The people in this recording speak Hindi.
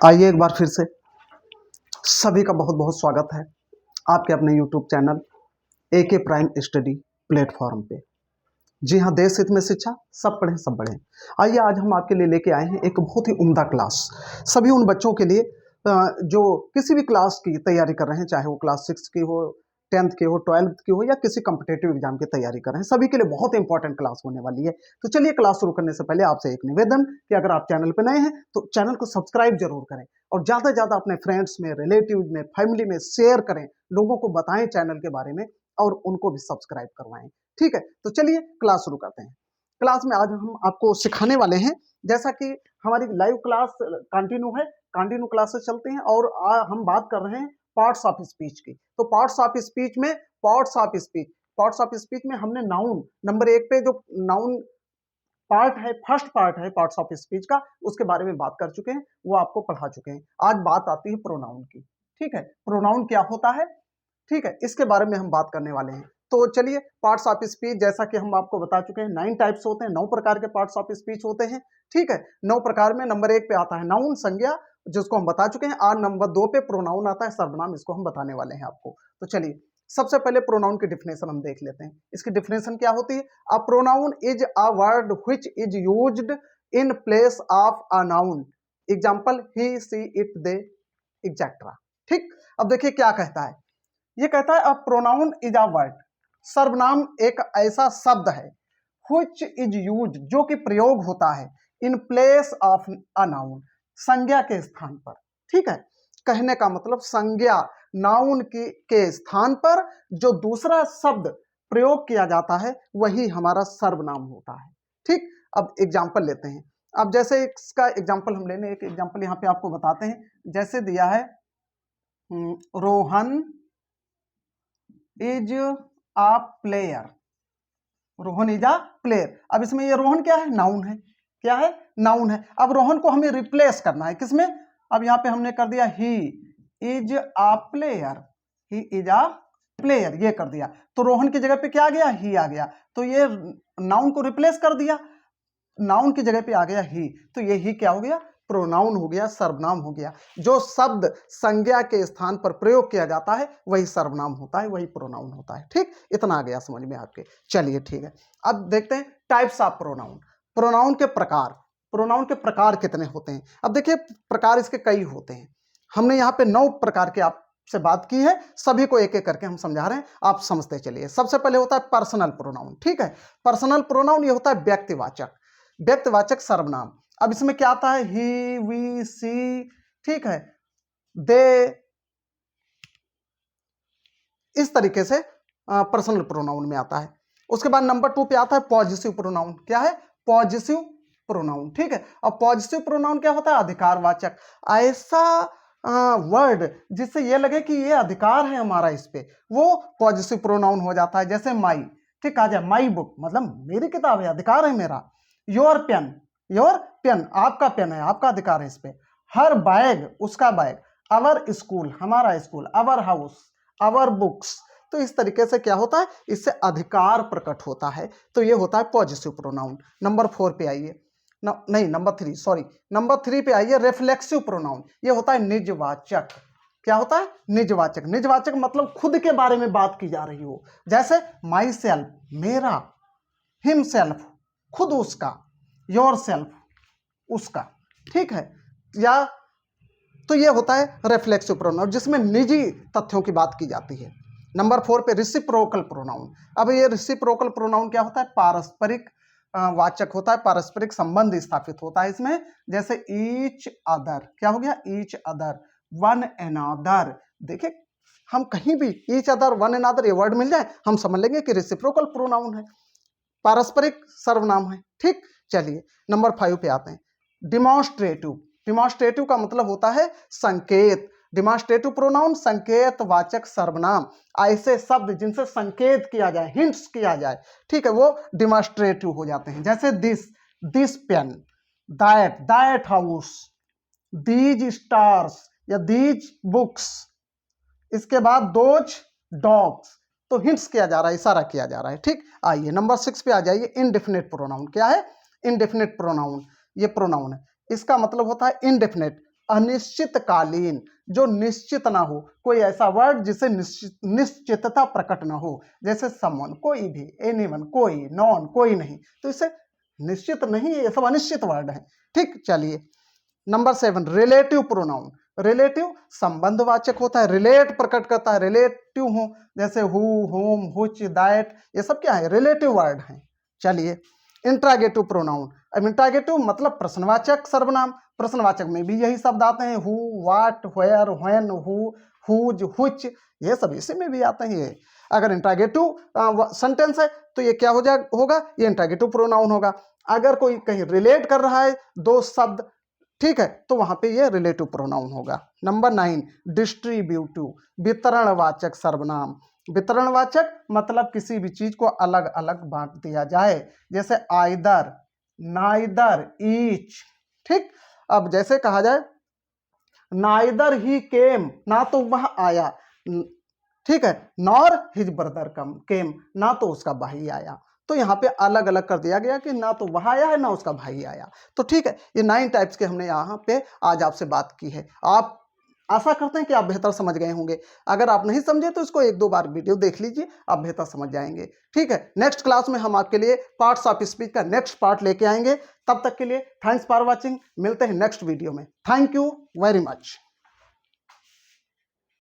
आइए एक बार फिर से सभी का बहुत बहुत स्वागत है आपके अपने YouTube channel AK prime study platform पे। जी हाँ, देश हित में शिक्षा, सब पढ़ें सब बढ़ें। आइए आज हम आपके लिए लेके आए हैं एक बहुत ही उम्दा क्लास, सभी उन बच्चों के लिए जो किसी भी क्लास की तैयारी कर रहे हैं, चाहे वो क्लास 6 की हो, 10th की हो, 12th की हो या किसी कम्पिटेटिव एग्जाम की तैयारी कर रहे हैं, सभी के लिए बहुत इंपॉर्टेंट क्लास होने वाली है। तो चलिए क्लास शुरू करने से पहले आपसे एक निवेदन कि अगर आप चैनल पर नए हैं तो चैनल को सब्सक्राइब जरूर करें और ज़्यादा से ज़्यादा अपने फ्रेंड्स में, रिलेटिव में, फैमिली में शेयर करें, लोगों को बताएं चैनल के बारे में और उनको भी सब्सक्राइब करवाएं। ठीक है, तो चलिए क्लास शुरू करते हैं। क्लास में आज हम आपको सिखाने वाले हैं, जैसा कि हमारी लाइव क्लास कंटिन्यू है, कंटिन्यू क्लासेस चलते हैं और हम बात कर रहे हैं पार्ट्स ऑफ स्पीच की। तो पार्ट्स ऑफ स्पीच में पार्ट्स ऑफ स्पीच में हमने नाउन नंबर 1 पे जो नाउन पार्ट है, फर्स्ट पार्ट है पार्ट्स ऑफ स्पीच का, उसके बारे में बात कर चुके हैं, वो आपको पढ़ा चुके हैं। आज बात आती है प्रोनाउन की। ठीक है, प्रोनाउन क्या होता है, ठीक है, इसके बारे में हम बात करने वाले हैं। तो चलिए, पार्ट्स ऑफ स्पीच जैसा कि हम आपको बता चुके हैं 9 टाइप्स होते हैं, 9 प्रकार के पार्ट्स ऑफ स्पीच होते हैं। ठीक है, 9 प्रकार में नंबर 1 पे आता है नाउन, संज्ञा, जिसको हम बता चुके हैं। और नंबर 2 पे प्रोनाउन आता है, सर्वनाम, इसको हम बताने वाले हैं आपको। तो चलिए सबसे पहले प्रोनाउन की डिफिनेशन हम देख लेते हैं। इसकी डिफिनेशन क्या होती है? A pronoun is a word which is used in place of a noun, example he, she, it, they, etcetera. ठीक, अब देखिए क्या कहता है, ये कहता है a pronoun is a word, सर्वनाम एक ऐसा शब्द है, व्हिच इज यूज्ड, जो कि प्रयोग होता है, इन प्लेस ऑफ अ नाउन, संज्ञा के स्थान पर। ठीक है, कहने का मतलब संज्ञा नाउन की के स्थान पर जो दूसरा शब्द प्रयोग किया जाता है वही हमारा सर्वनाम होता है। ठीक, अब एग्जाम्पल लेते हैं। अब जैसे इसका एग्जाम्पल हम लेने, एक एग्जाम्पल यहाँ पे आपको बताते हैं। जैसे दिया है Rohan is a player, Rohan is a player. अब इसमें ये रोहन क्या है? नाउन है। क्या है? नाउन है। अब रोहन को हमें रिप्लेस करना है किसमें? अब यहाँ पे हमने कर दिया he is a player, he is a player, ये कर दिया। तो रोहन की जगह पे क्या आ गया? ही आ गया। तो ये नाउन को रिप्लेस कर दिया, नाउन की जगह पे आ गया ही। तो ये ही क्या हो गया? प्रोनाउन हो गया, सर्वनाम हो गया। जो शब्द संज्ञा के स्थान पर प्रयोग किया जाता है वही सर्वनाम होता है, वही प्रोनाउन होता है। ठीक, इतना आ गया समझ में आपके। चलिए ठीक है, अब देखते हैं टाइप्स ऑफ प्रोनाउन, प्रोनाउन के प्रकार। प्रोनाउन के प्रकार कितने होते हैं? अब देखिए प्रकार इसके कई होते हैं। हमने यहाँ पे 9 प्रकार के आपसे बात की है, सभी को एक एक करके हम समझा रहे हैं, आप समझते चलिए। सबसे पहले होता है पर्सनल प्रोनाउन। ठीक है, पर्सनल प्रोनाउन ये होता है व्यक्तिवाचक, व्यक्तिवाचक सर्वनाम। अब इसमें क्या आता है? ही, वी, सी, ठीक है, दे, इस तरीके से पर्सनल प्रोनाउन में आता है। उसके बाद नंबर 2 पे आता है पॉजिटिव प्रोनाउन। क्या है? Positive pronoun. ठीक है, अब पॉजिटिव प्रोनाउन क्या होता है? अधिकारवाचक, ऐसा वर्ड जिससे ये लगे कि ये अधिकार है हमारा इस पे, वो पॉजिटिव प्रोनाउन हो जाता है। जैसे माई, ठीक, आ जाए माई बुक, मतलब मेरी किताब है, अधिकार है मेरा। योर पेन, योर पेन, आपका पेन है, आपका अधिकार है इस पे। हर बैग, उसका बैग। अवर स्कूल, हमारा स्कूल। अवर हाउस, अवर बुक्स। तो इस तरीके से क्या होता है? इससे अधिकार प्रकट होता है। तो ये होता है पॉजिटिव प्रोनाउन। नंबर 4 पे आइए, नहीं नंबर 3, सॉरी, नंबर 3 पे आइए रिफ्लेक्सिव प्रोनाउन। ये होता है निजवाचक। क्या होता है? निजवाचक। निजवाचक मतलब खुद के बारे में बात की जा रही हो, जैसे माई सेल्फ, मेरा, हिम सेल्फ, खुद उसका, योर सेल्फ, उसका। ठीक है, या तो ये होता है रिफ्लेक्सिव प्रोनाउन, जिसमें निजी तथ्यों की बात की जाती है। नंबर 4 पे रिसिप्रोकल प्रोनाउन। अब ये रिसिप्रोकल प्रोनाउन क्या होता है? पारस्परिक वाचक होता है, पारस्परिक संबंध स्थापित होता है इसमें। जैसे ईच अदर, क्या हो गया? Each other, one another. देखिए हम कहीं भी ईच अदर, वन अनदर ये वर्ड मिल जाए, हम समझ लेंगे कि रिसिप्रोकल प्रोनाउन है, पारस्परिक सर्वनाम है। ठीक, चलिए नंबर 5 पे आते हैं, डिमॉन्स्ट्रेटिव। डिमॉन्स्ट्रेटिव का मतलब होता है संकेत। डिमॉन्स्ट्रेटिव प्रोनाउन संकेत वाचक सर्वनाम, ऐसे शब्द जिनसे संकेत किया जाए, हिंट्स किया जाए, ठीक है, वो डिमॉन्स्ट्रेटिव हो जाते हैं। जैसे this, this pen, that, that house, these stars या दीज बुक्स। इसके बाद दोज डॉग्स, तो हिंट्स किया जा रहा है, इशारा किया जा रहा है। ठीक, आइए नंबर 6 पे आ जाइए, इनडेफिनेट प्रोनाउन। क्या है? Indefinite pronoun. ये प्रोनाउन है, इसका मतलब होता है इनडेफिनेट, अनिश्चितकालीन, जो निश्चित ना हो, कोई ऐसा वर्ड जिसे निश्चितता प्रकट ना हो, जैसे समवन, कोई भी, एनीवन, कोई, नॉन, कोई नहीं, तो इसे निश्चित नहीं है, ये सब अनिश्चित वर्ड है। ठीक, चलिए नंबर 7, रिलेटिव प्रोनाउन। रिलेटिव संबंधवाचक होता है, रिलेट प्रकट करता है, रिलेटिव हो, जैसे हु, होम, हुच, दैट, ये सब क्या है, रिलेटिव वर्ड हैं। चलिए इंट्रागेटिव प्रोनाउन। अब इंट्रागेटिव मतलब प्रश्नवाचक सर्वनाम, प्रश्नवाचक में भी यही शब्द आते हैं, who, what, where, when, who, whose, which, ये सब इसी में भी आते हैं। ये अगर इंट्रागेटिव सेंटेंस है तो ये क्या होगा, ये इंट्रागेटिव प्रोनाउन होगा। अगर कोई कहीं रिलेट कर रहा है दो शब्द, ठीक है, तो वहां पे ये रिलेटिव प्रोनाउन होगा। नंबर 9, डिस्ट्रीब्यूटिव, वितरणवाचक सर्वनाम। वितरणवाचक मतलब किसी भी चीज को अलग अलग बांट दिया जाए, जैसे आइदर, नाइदर, ईच। ठीक, अब जैसे कहा जाए नाइदर ही केम, ना तो वह आया, ठीक है, नॉर हिज ब्रदर केम, ना तो उसका भाई आया। तो यहाँ पे अलग अलग कर दिया गया कि ना तो वह आया है ना उसका भाई आया। तो ठीक है, ये 9 टाइप्स के हमने यहाँ पे आज आपसे बात की है। आप आशा करते हैं कि आप बेहतर समझ गए होंगे। अगर आप नहीं समझे तो इसको 1-2 बार वीडियो देख लीजिए, आप बेहतर समझ जाएंगे। ठीक है, नेक्स्ट क्लास में हम आपके लिए पार्ट्स ऑफ स्पीच का नेक्स्ट पार्ट लेके आएंगे। तब तक के लिए थैंक्स फॉर वॉचिंग, मिलते हैं नेक्स्ट वीडियो में। Thank you very much.